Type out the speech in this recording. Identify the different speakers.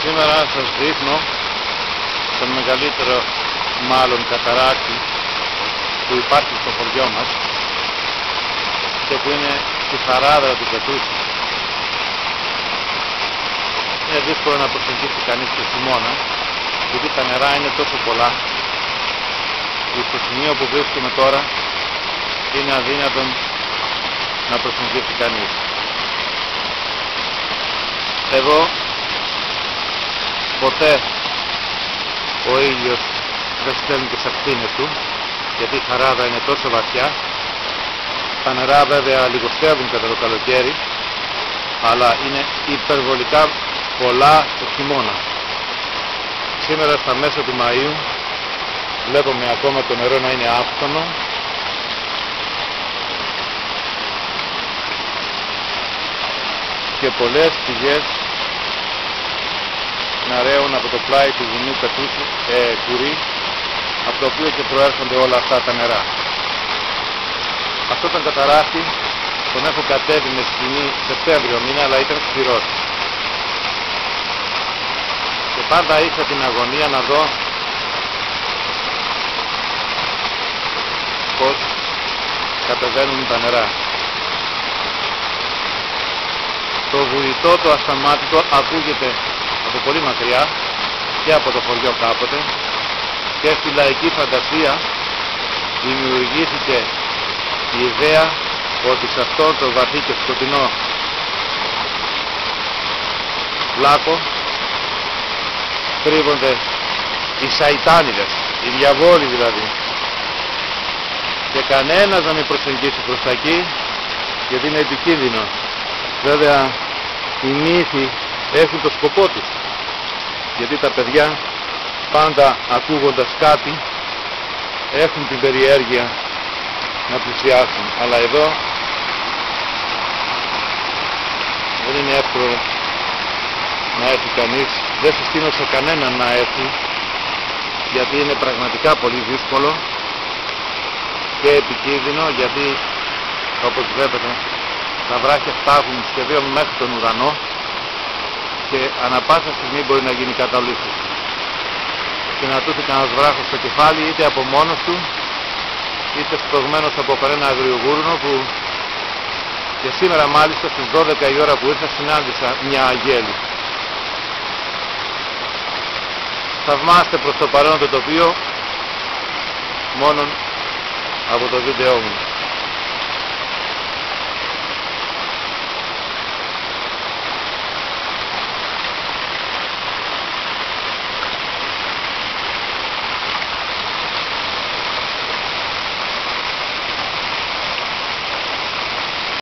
Speaker 1: Σήμερα σας δείχνω τον μεγαλύτερο καταράκτη που υπάρχει στο χωριό μας και που είναι στη Χαράδρα του Πετρούση. Είναι δύσκολο να προσεγγίσει κανείς το χειμώνα, γιατί τα νερά είναι τόσο πολλά που στο σημείο που βρίσκουμε τώρα είναι αδύνατον να προσεγγίσει κανείς. Εδώ ποτέ ο ήλιος δεν στέλνει τις ακτίνες του, γιατί η Χαράδα είναι τόσο βαθιά. Τα νερά βέβαια λιγοστεύουν κατά το καλοκαίρι, αλλά είναι υπερβολικά πολλά το χειμώνα. Σήμερα στα μέσα του Μαΐου βλέπουμε ακόμα το νερό να είναι άφθονο και πολλές πηγές να ρέουν από το πλάι του βουνού Πετρούση, Κουρί, από το οποίο και προέρχονται όλα αυτά τα νερά. Αυτό τον καταράκτη τον έχω κατέβει με σκηνή Σεπτέμβριο μήνα, αλλά ήταν σφυρός. Και πάντα είχα την αγωνία να δω πως κατεβαίνουν τα νερά. Το βουητό το ασταμάτητο ακούγεται από πολύ μακριά και από το χωριό κάποτε, και στη λαϊκή φαντασία δημιουργήθηκε η ιδέα ότι σε αυτό το βαθύ και σκοτεινό λάκκο κρύβονται οι σαϊτάνιδες, οι διαβόλοι δηλαδή, και κανένας να μην προσεγγίσει προς τα εκεί, γιατί είναι επικίνδυνο. Βέβαια οι μύθοι έχουν το σκοπό τους, γιατί τα παιδιά πάντα ακούγοντας κάτι έχουν την περιέργεια να πλησιάσουν, αλλά εδώ δεν είναι εύκολο να έρθει κανείς. Δεν συστήνω σε κανέναν να έρθει, γιατί είναι πραγματικά πολύ δύσκολο και επικίνδυνο, γιατί όπως βλέπετε τα βράχια φτάνουν σχεδόν μέχρι τον ουρανό και ανα πάσα στιγμή μπορεί να γίνει καταλήφθηση και να τούθει κανένας βράχος στο κεφάλι, είτε από μόνος του είτε σπρωγμένος από κανένα αγριογούρνο, που και σήμερα μάλιστα στις 12 η ώρα που ήρθα συνάντησα μια αγέλη. Θαυμάστε προς το παρόν το τοπίο μόνον από το βίντεό μου.